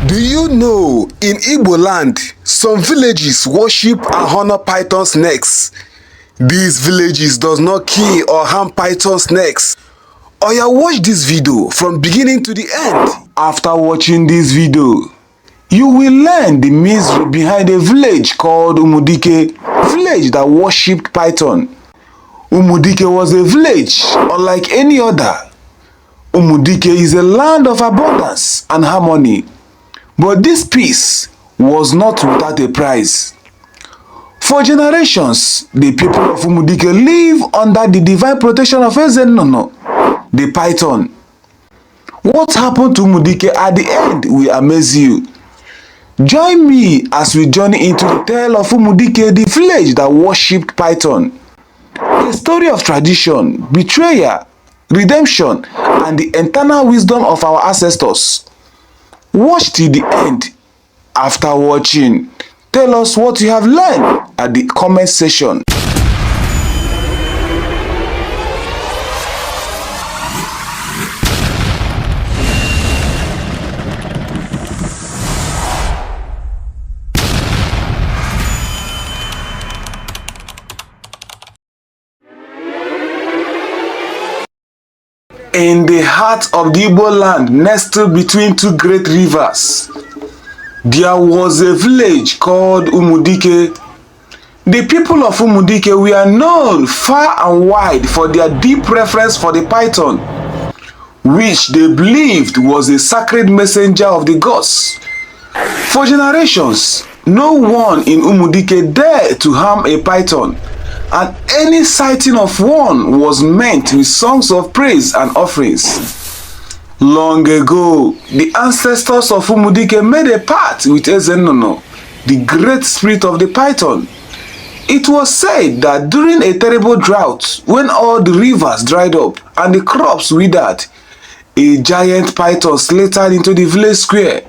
Do you know in Igbo land, some villages worship and honor python snakes? These villages does not kill or harm python snakes. Oya, watch this video from beginning to the end. After watching this video, you will learn the mystery behind a village called Umudike, village that worshipped python. Umudike was a village unlike any other. Umudike is a land of abundance and harmony. But this peace was not without a price. For generations, the people of Umudike live under the divine protection of Eze Nnunu, the python. What happened to Umudike at the end will amaze you. Join me as we journey into the tale of Umudike, the village that worshipped python. A story of tradition, betrayal, redemption, and the eternal wisdom of our ancestors. Watch till the end. After watching, tell us what you have learned at the comment section. In the heart of the Igbo land, nestled between two great rivers, there was a village called Umudike. The people of Umudike were known far and wide for their deep reverence for the python, which they believed was a sacred messenger of the gods. For generations, no one in Umudike dared to harm a python, and any sighting of one was met with songs of praise and offerings. Long ago, the ancestors of Umudike made a pact with Eze Nnunu, the great spirit of the python. It was said that during a terrible drought, when all the rivers dried up and the crops withered, a giant python slithered into the village square.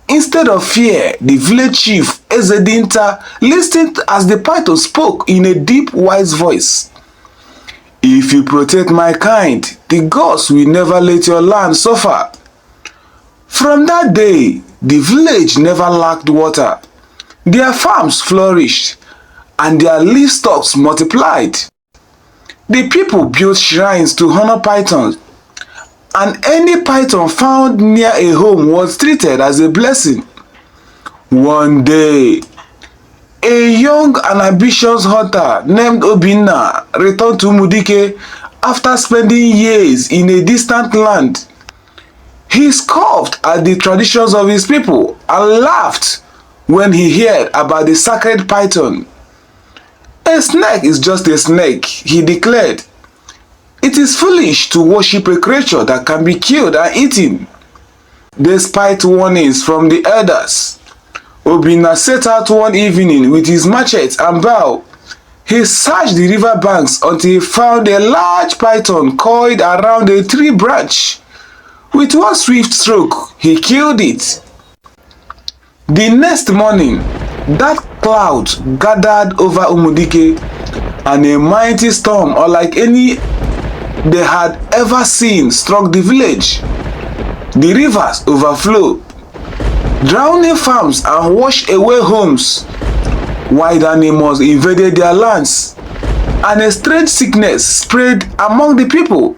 Instead of fear, the village chief, Eze Dinta, listened as the python spoke in a deep, wise voice. If you protect my kind, the gods will never let your land suffer. From that day, the village never lacked water. Their farms flourished, and their livestock multiplied. The people built shrines to honor pythons, and any python found near a home was treated as a blessing. One day, a young and ambitious hunter named Obinna returned to Umudike after spending years in a distant land. He scoffed at the traditions of his people and laughed when he heard about the sacred python. A snake is just a snake, he declared. It is foolish to worship a creature that can be killed and eaten. Despite warnings from the elders, Obinna set out one evening with his machete and bow. He searched the river banks until he found a large python coiled around a tree branch. With one swift stroke, he killed it. The next morning, dark clouds gathered over Umudike, and a mighty storm unlike any they had ever seen struck the village. The rivers overflowed, drowning farms and washed away homes. Wild animals invaded their lands, and a strange sickness spread among the people.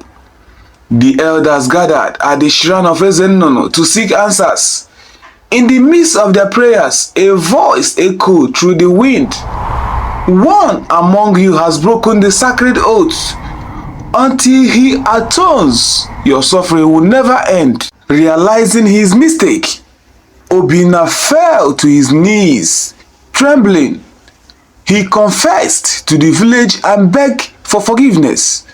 The elders gathered at the shrine of Eze Nnunu to seek answers. In the midst of their prayers, a voice echoed through the wind. One among you has broken the sacred oath. Until he atones, your suffering will never end. Realizing his mistake, Obinna fell to his knees, trembling. He confessed to the village and begged for forgiveness.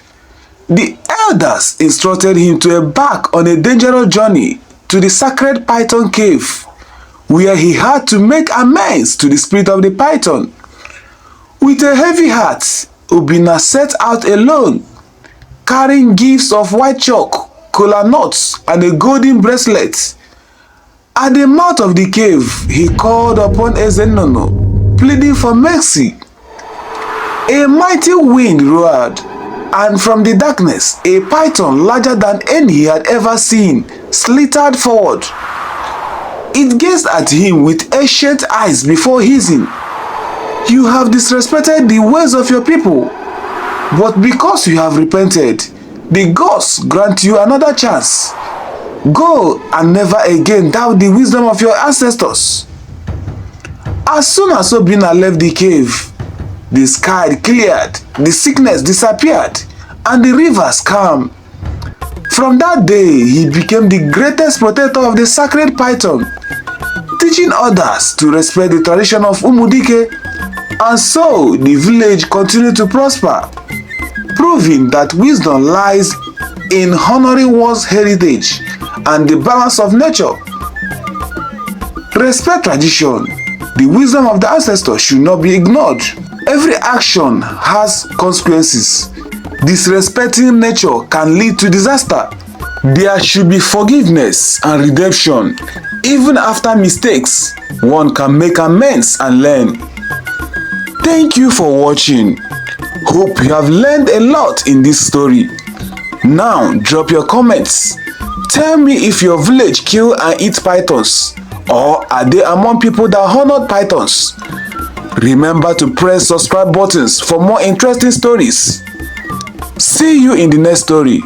The elders instructed him to embark on a dangerous journey to the sacred python cave, where he had to make amends to the spirit of the python. With a heavy heart, Obinna set out alone, carrying gifts of white chalk, kola nuts, and a golden bracelet. At the mouth of the cave, he called upon Eze Nnunu, pleading for mercy. A mighty wind roared, and from the darkness, a python larger than any he had ever seen slithered forward. It gazed at him with ancient eyes before hissing, "You have disrespected the ways of your people, but because you have repented, the gods grant you another chance. Go and never again doubt the wisdom of your ancestors." As soon as Obinna left the cave, the sky cleared, the sickness disappeared, and the rivers calmed. From that day, he became the greatest protector of the sacred python, teaching others to respect the tradition of Umudike, and so the village continued to prosper, proving that wisdom lies in honoring one's heritage and the balance of nature. Respect tradition. The wisdom of the ancestors should not be ignored. Every action has consequences. Disrespecting nature can lead to disaster. There should be forgiveness and redemption. Even after mistakes, one can make amends and learn. Thank you for watching. Hope you have learned a lot in this story. Now drop your comments. Tell me if your village kill and eat pythons, or are they among people that honored pythons? Remember to press subscribe buttons for more interesting stories. See you in the next story.